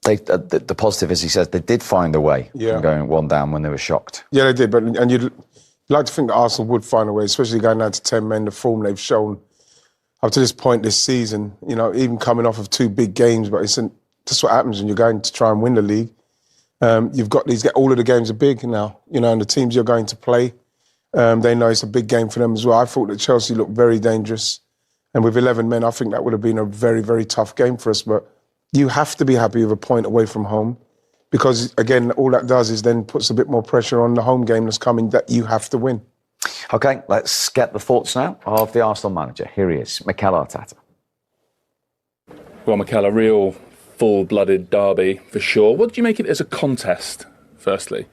The positive, as he says, they did find a way from going 1 down when they were shocked. Yeah, they did. And you'd like to think that Arsenal would find a way, especially going down to 10 men, the form they've shown up to this point this season, you know, even coming off of 2 big games. But that's what happens when you're going to try and win the league. You've got all of the games are big now, you know, and the teams you're going to play, they know it's a big game for them as well. I thought that Chelsea looked very dangerous. And with 11 men, I think that would have been a very, very tough game for us. But you have to be happy with a point away from home because, again, all that does is then puts a bit more pressure on the home game that's coming that you have to win. OK, let's get the thoughts now of the Arsenal manager. Here he is, Mikel Arteta. Well, Mikel, a real full-blooded derby for sure. What do you make it as a contest, firstly?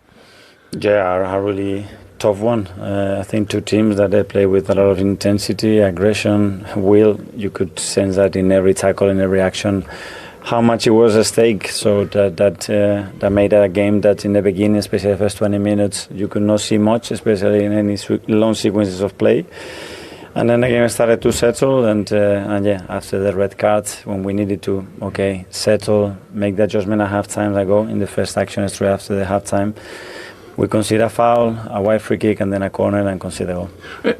Yeah, a really tough one. I think 2 teams that they play with a lot of intensity, aggression, will. You could sense that in every tackle, in every action, how much it was at stake. So that made it a game that in the beginning, especially the first 20 minutes, you could not see much, especially in any long sequences of play. And then the game started to settle, and yeah, after the red card, when we needed to, settle, make the adjustment at half-time, in the first action straight after the half-time, we concede a foul, a wide free kick, and then a corner, and concede a goal.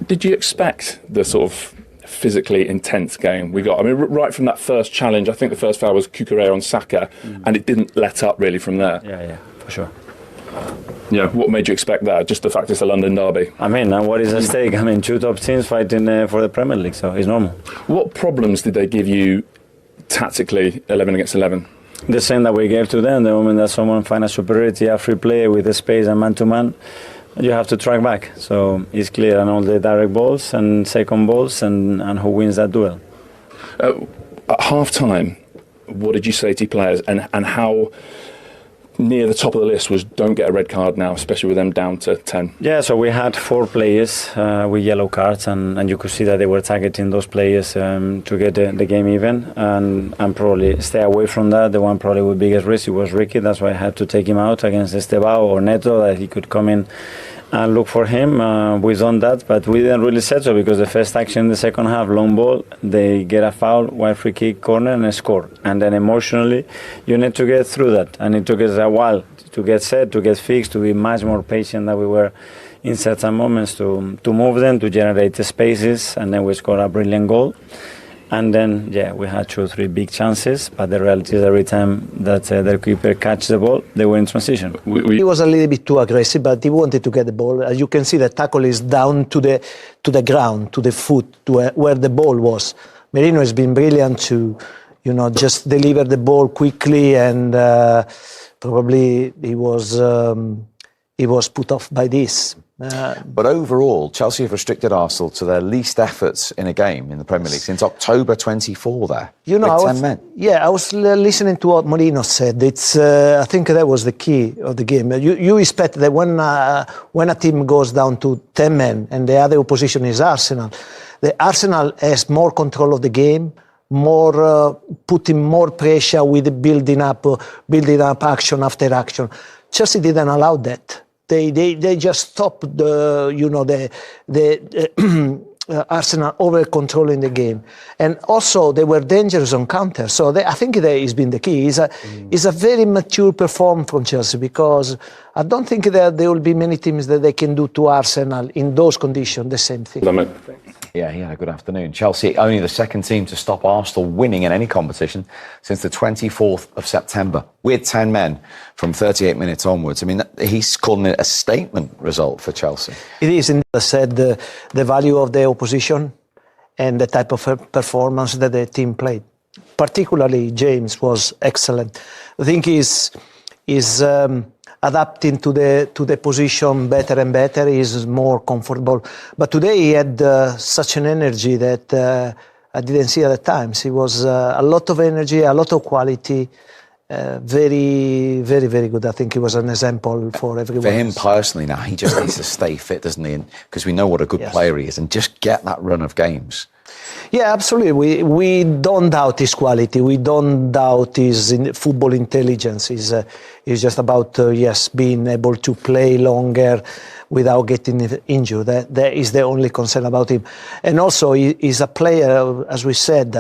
Did you expect the sort of physically intense game we got? I mean, right from that first challenge, I think the first foul was Cucurella on Saka, and it didn't let up really from there. Yeah, for sure. Yeah, what made you expect that? Just the fact it's a London derby? I mean, what is at stake? I mean, 2 top teams fighting for the Premier League, so it's normal. What problems did they give you tactically, 11 against 11? The same that we gave to them. The moment that someone finds a superiority, a free play with the space and man-to-man, you have to track back. So it's clear on all the direct balls and second balls and who wins that duel. At half-time, what did you say to your players and how near the top of the list was don't get a red card now, especially with them down to 10? Yeah, so we had 4 players with yellow cards, and you could see that they were targeting those players to get the game even, and probably stay away from that. The one probably with biggest risk, it was Ricky. That's why I had to take him out against Estebao or Neto, that he could come in and look for him. We've done that, but we didn't really settle because the first action in the second half, long ball, they get a foul, wide free kick, corner, and a score. And then emotionally, you need to get through that. And it took us a while to get set, to get fixed, to be much more patient than we were in certain moments, to move them, to generate the spaces, and then we scored a brilliant goal. And then, we had 2 or 3 big chances, but the reality is every time that the keeper catch the ball, they were in transition. He was a little bit too aggressive, but he wanted to get the ball. As you can see, the tackle is down to the ground, to the foot, to where the ball was. Merino has been brilliant to, just deliver the ball quickly, and probably he was put off by this. But overall, Chelsea have restricted Arsenal to their least efforts in a game in the Premier League since October 24 there. With 10 men. Yeah, I was listening to what Merino said. I think that was the key of the game. You expect that when a team goes down to 10 men and the other opposition is Arsenal, the Arsenal has more control of the game, putting more pressure with building up action after action. Chelsea didn't allow that. They just stopped the Arsenal over controlling the game, and also they were dangerous on counter. So I think that has been the key. It's a very mature performance from Chelsea, because I don't think that there will be many teams that they can do to Arsenal in those conditions the same thing. Yeah, he had a good afternoon. Chelsea, only the second team to stop Arsenal winning in any competition since the 24th of September, with 10 men from 38 minutes onwards. I mean, he's calling it a statement result for Chelsea. It is, and I said the value of the opposition and the type of performance that the team played. Particularly, James was excellent. I think he's adapting to the position better and better. He's more comfortable. But today he had such an energy that I didn't see at the times. He was a lot of energy, a lot of quality. Very, very, very good. I think he was an example for everyone. For him personally now, he just needs to stay fit, doesn't he? Because we know what a good player he is, and just get that run of games. Yeah, absolutely. We don't doubt his quality. We don't doubt his football intelligence. It's just about, being able to play longer without getting injured. That is the only concern about him. And also, he's a player, as we said,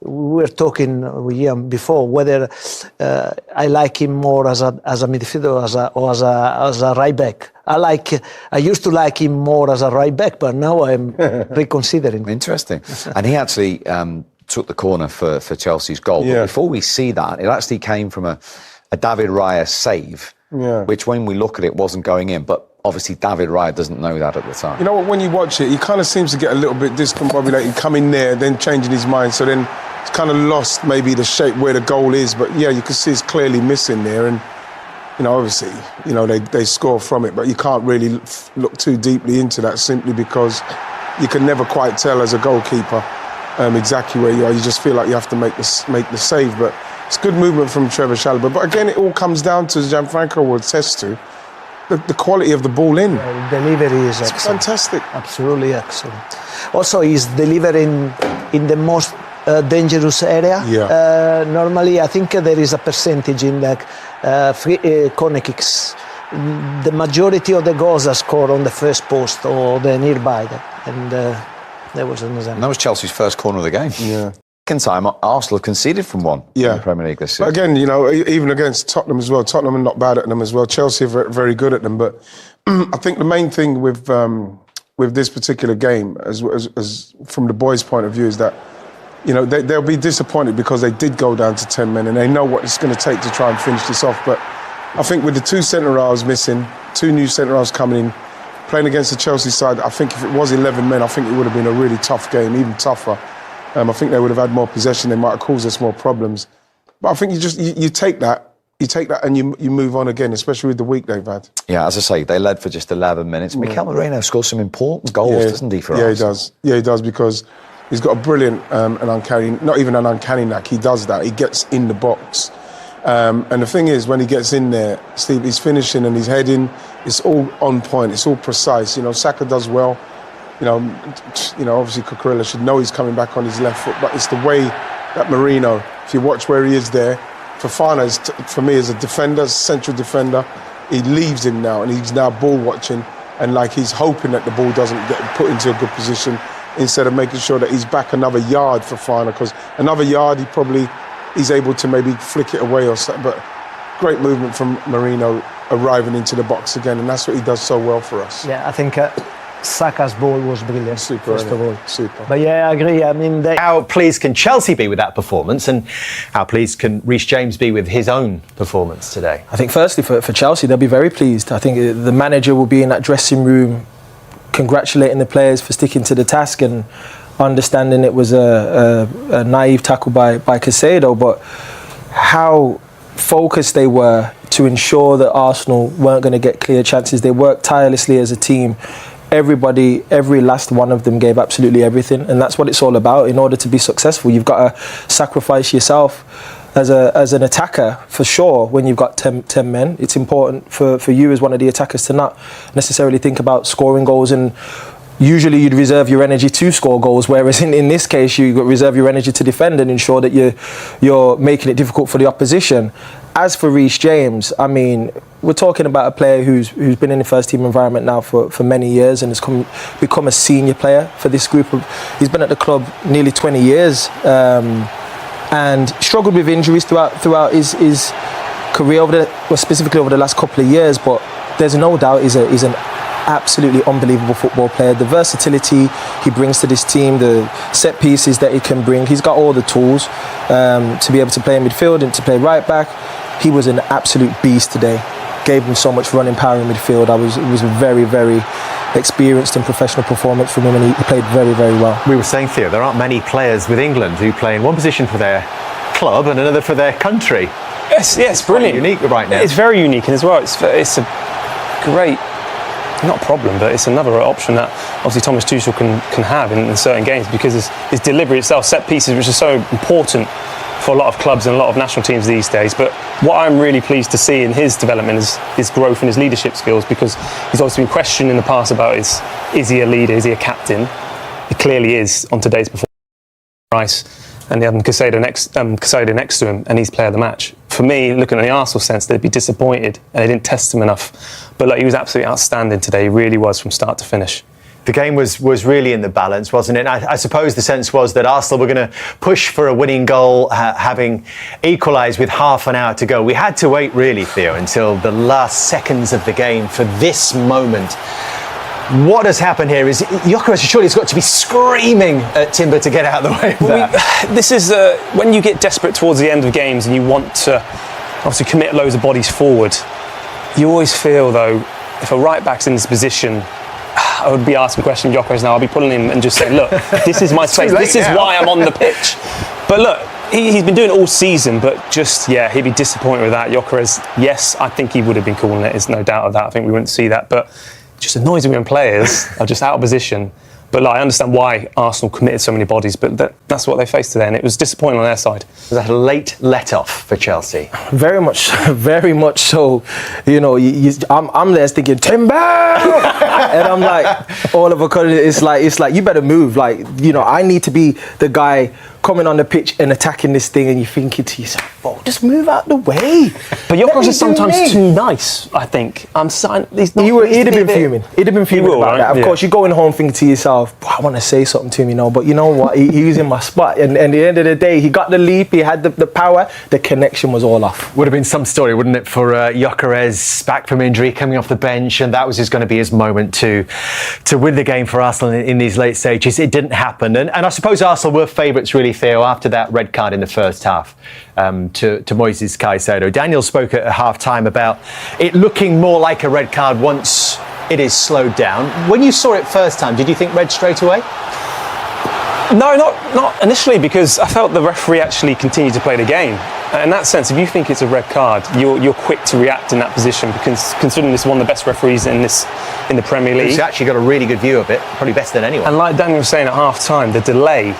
we were talking with Ian before whether I like him more as a midfielder or as a right back. I used to like him more as a right back, but now I'm reconsidering. Interesting. And he actually took the corner for Chelsea's goal. Yeah. But before we see that, it actually came from a David Raya save, which when we look at it wasn't going in. But obviously David Raya doesn't know that at the time. You know what, when you watch it, he kind of seems to get a little bit discombobulated, coming there, then changing his mind. So then it's kind of lost maybe the shape where the goal is. But yeah, you can see it's clearly missing there. And, you know, obviously, you know, they score from it. But you can't really look too deeply into that simply because you can never quite tell as a goalkeeper exactly where you are. You just feel like you have to make the save. But it's good movement from Trevoh Chalobah. But again, it all comes down to, as Gianfranco will attest to, the quality of the ball in. The delivery is excellent. Fantastic. Absolutely excellent. Also, he's delivering in the most dangerous area. Yeah. Normally, I think there is a percentage in the corner kicks. The majority of the goals are scored on the first post or the nearby. And there was an example. And that was Chelsea's first corner of the game. Yeah. Second time, Arsenal conceded from one in the Premier League this season. But again, you know, even against Tottenham as well, Tottenham are not bad at them as well. Chelsea are very, very good at them. But I think the main thing with this particular game, as from the boys' point of view, is that, you know, they'll be disappointed because they did go down to 10 men and they know what it's going to take to try and finish this off. But I think with the two centre-halves missing, two new centre-halves coming in, playing against the Chelsea side, I think if it was 11 men, I think it would have been a really tough game, even tougher. I think they would have had more possession. They might have caused us more problems. But I think you take that, and you move on again, especially with the week they've had. Yeah, as I say, they led for just 11 minutes. Mikel Merino scores some important goals, doesn't he, for us? Yeah, he does. Yeah, he does, because he's got a brilliant and uncanny, not even an uncanny knack. He does that. He gets in the box. And the thing is, when he gets in there, Steve, he's finishing and he's heading. It's all on point. It's all precise. You know, Saka does well. You know, obviously Cucurella should know he's coming back on his left foot, but it's the way that Merino, if you watch where he is there, Fofana is, for me, as a defender, central defender, he leaves him now and he's now ball watching, and like he's hoping that the ball doesn't get put into a good position instead of making sure that he's back another yard for Fofana, because another yard he's able to maybe flick it away or something. But great movement from Merino arriving into the box again, and that's what he does so well for us. Yeah, I think Saka's ball was brilliant, first of all. Super. But yeah, I agree. I mean, how pleased can Chelsea be with that performance, and how pleased can Reece James be with his own performance today? I think firstly for Chelsea, they'll be very pleased. I think the manager will be in that dressing room congratulating the players for sticking to the task and understanding it was a naive tackle by Caicedo, but how focused they were to ensure that Arsenal weren't going to get clear chances. They worked tirelessly as a team. Everybody, every last one of them gave absolutely everything, and that's what it's all about. In order to be successful, you've got to sacrifice yourself as an attacker, for sure. When you've got 10 men, it's important for you as one of the attackers to not necessarily think about scoring goals, and usually you'd reserve your energy to score goals, whereas in this case you reserve your energy to defend and ensure that you're making it difficult for the opposition. As for Reece James, I mean, we're talking about a player who's been in the first team environment now for many years and has become a senior player for this group. He's been at the club nearly 20 years and struggled with injuries throughout his career, specifically over the last couple of years. But there's no doubt he's an absolutely unbelievable football player. The versatility he brings to this team, the set pieces that he can bring, he's got all the tools to be able to play in midfield and to play right back. He was an absolute beast today. Gave him so much running power in midfield. It was a very, very experienced and professional performance from him, and he played very, very well. We were saying, Theo, there aren't many players with England who play in one position for their club and another for their country. Yes, it's brilliant. Unique right now. It's very unique, and as well, it's a great, not problem, but it's another option that obviously Thomas Tuchel can have in certain games, because his delivery itself, set pieces, which is so important for a lot of clubs and a lot of national teams these days. But what I'm really pleased to see in his development is his growth and his leadership skills, because he's obviously been questioned in the past about is he a leader, is he a captain? He clearly is on today's performance. Rice, and they have Caicedo next to him, and he's player of the match. For me, looking at the Arsenal sense, they'd be disappointed and they didn't test him enough. But he was absolutely outstanding today. He really was, from start to finish. The game was really in the balance, wasn't it? I suppose the sense was that Arsenal were going to push for a winning goal, having equalised with half an hour to go. We had to wait, really, Theo, until the last seconds of the game for this moment. What has happened here is Gyökeres surely has got to be screaming at Timber to get out of the way of that. This is when you get desperate towards the end of games and you want to obviously commit loads of bodies forward. You always feel, though, if a right back's in this position, I would be asking questions Gyökeres now. I'll be pulling him and just saying, look, this is my space. This is why I'm on the pitch. But look, he's been doing it all season, but just, yeah, he'd be disappointed with that. Gyökeres, yes, I think he would have been calling it. There's no doubt of that. I think we wouldn't see that. But it just annoys me when players are just out of position. But like, I understand why Arsenal committed so many bodies, but that's what they faced today, and it was disappointing on their side. Was that a late let-off for Chelsea? Very much so. You know, I'm there thinking Timber, and I'm like, all of a sudden it's like you better move. Like, you know, I need to be the guy coming on the pitch and attacking this thing, and you're thinking to yourself, "Oh, just move out the way." But Gyökeres is sometimes too nice. I think he'd have been fuming. He'd have been fuming about that. Of course, you're going home thinking to yourself, I want to say something to him, you know. But you know what? He was in my spot, and at the end of the day, he got the leap. He had the power. The connection was all off. Would have been some story, wouldn't it, for Gyökeres back from injury, coming off the bench, and that was just going to be his moment to win the game for Arsenal in these late stages. It didn't happen, and I suppose Arsenal were favourites, really, Theo, after that red card in the first half to Moisés Caicedo. Daniel spoke at half-time about it looking more like a red card once it is slowed down. When you saw it first time, did you think red straight away? No, not initially, because I felt the referee actually continued to play the game. In that sense, if you think it's a red card, you're quick to react in that position, because considering this is one of the best referees in the Premier League. He's actually got a really good view of it, probably better than anyone. And like Daniel was saying at half-time, the delay,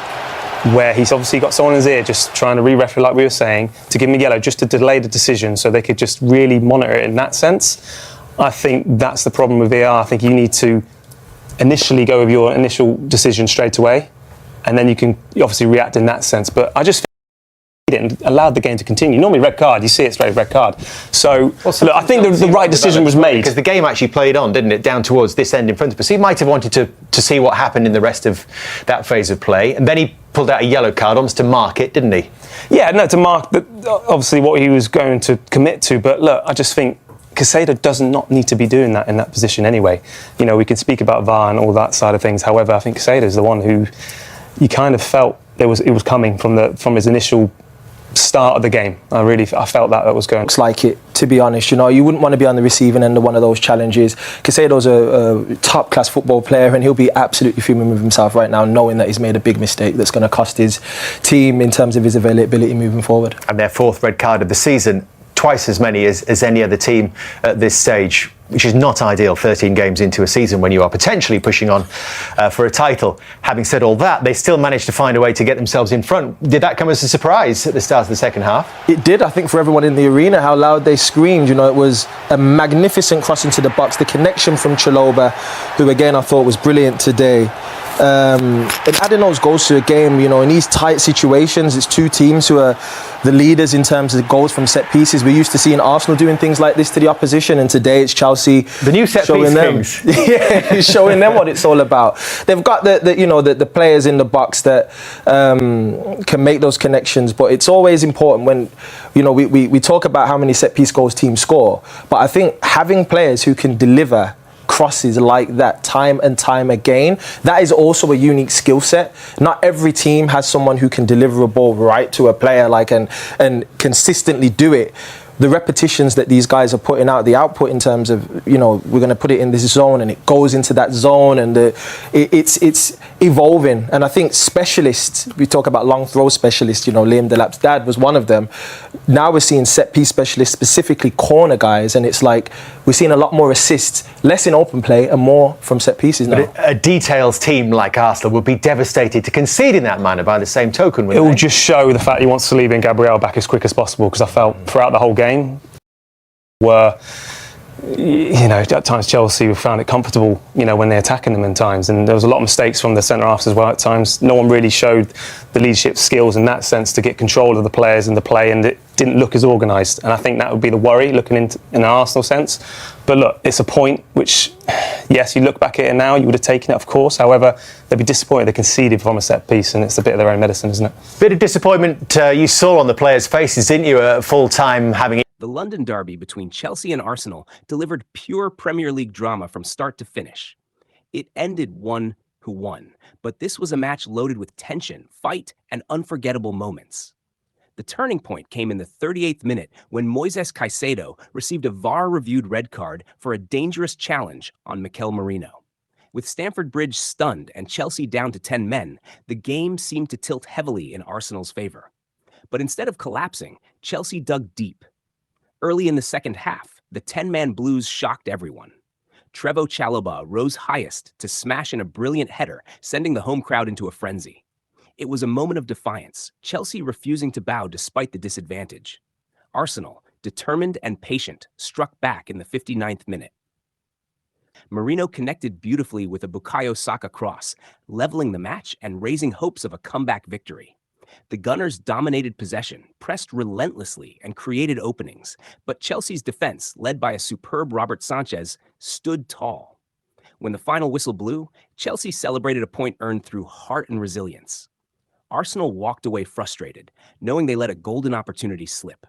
where he's obviously got someone in his ear just trying to re-referee, like we were saying, to give him a yellow, just to delay the decision so they could just really monitor it in that sense. I think that's the problem with VAR. I think you need to initially go with your initial decision straight away, and then you can obviously react in that sense. But I just and allowed the game to continue. Normally red card, you see it straight red card. So look, I think the right decision was made. Because the game actually played on, didn't it, down towards this end in front of us. He might have wanted to see what happened in the rest of that phase of play, and then he pulled out a yellow card almost to mark it, didn't he? Yeah, no, to mark obviously what he was going to commit to. But look, I just think Caicedo does not need to be doing that in that position anyway. You know, we could speak about VAR and all that side of things. However, I think Caicedo is the one who you kind of felt it was coming from his initial start of the game. I felt that was going. Looks like it, to be honest. You know, you wouldn't want to be on the receiving end of one of those challenges. Caicedo's a top-class football player, and he'll be absolutely fuming with himself right now, knowing that he's made a big mistake that's going to cost his team in terms of his availability moving forward. And their fourth red card of the season, twice as many as any other team at this stage, which is not ideal 13 games into a season when you are potentially pushing on for a title. Having said all that, they still managed to find a way to get themselves in front. Did that come as a surprise at the start of the second half? It did, I think, for everyone in the arena, how loud they screamed. You know, it was a magnificent cross into the box. The connection from Chalobah, who again I thought was brilliant today. And adding those goals to a game, you know, in these tight situations, it's two teams who are the leaders in terms of goals from set pieces. We're used to seeing Arsenal doing things like this to the opposition, and today it's Chelsea. The new set piece things. Yeah, showing them what it's all about. They've got the players in the box that can make those connections, but it's always important when, you know, we talk about how many set piece goals teams score, but I think having players who can deliver crosses like that time and time again, that is also a unique skill set. Not every team has someone who can deliver a ball right to a player and consistently do it. The repetitions that these guys are putting out, the output in terms of, you know, we're going to put it in this zone and it goes into that zone, and it's evolving. And I think specialists, we talk about long throw specialists, you know, Liam Delap's dad was one of them. Now we're seeing set piece specialists, specifically corner guys, and it's like we're seeing a lot more assists, less in open play and more from set pieces now. But a details team like Arsenal would be devastated to concede in that manner by the same token. It will just show the fact he wants Saliba and Gabriel back as quick as possible, because I felt throughout the whole game were, you know, at times Chelsea found it comfortable, you know, when they're attacking them in times, and there was a lot of mistakes from the centre-halves as well at times. No one really showed the leadership skills in that sense to get control of the players and the play, and didn't look as organised, and I think that would be the worry looking into in an Arsenal sense. But look, it's a point which, yes, you look back at it now, you would have taken it, of course. However, they'd be disappointed they conceded from a set piece, and it's a bit of their own medicine, isn't it? Bit of disappointment you saw on the players' faces, didn't you, at full time, having it. The London derby between Chelsea and Arsenal delivered pure Premier League drama from start to finish. It ended 1-1, but this was a match loaded with tension, fight, and unforgettable moments. The turning point came in the 38th minute when Moisés Caicedo received a VAR-reviewed red card for a dangerous challenge on Mikel Merino. With Stamford Bridge stunned and Chelsea down to 10 men, the game seemed to tilt heavily in Arsenal's favor. But instead of collapsing, Chelsea dug deep. Early in the second half, the 10-man Blues shocked everyone. Trevoh Chalobah rose highest to smash in a brilliant header, sending the home crowd into a frenzy. It was a moment of defiance, Chelsea refusing to bow despite the disadvantage. Arsenal, determined and patient, struck back in the 59th minute. Merino connected beautifully with a Bukayo Saka cross, leveling the match and raising hopes of a comeback victory. The Gunners dominated possession, pressed relentlessly, and created openings, but Chelsea's defense, led by a superb Robert Sanchez, stood tall. When the final whistle blew, Chelsea celebrated a point earned through heart and resilience. Arsenal walked away frustrated, knowing they let a golden opportunity slip.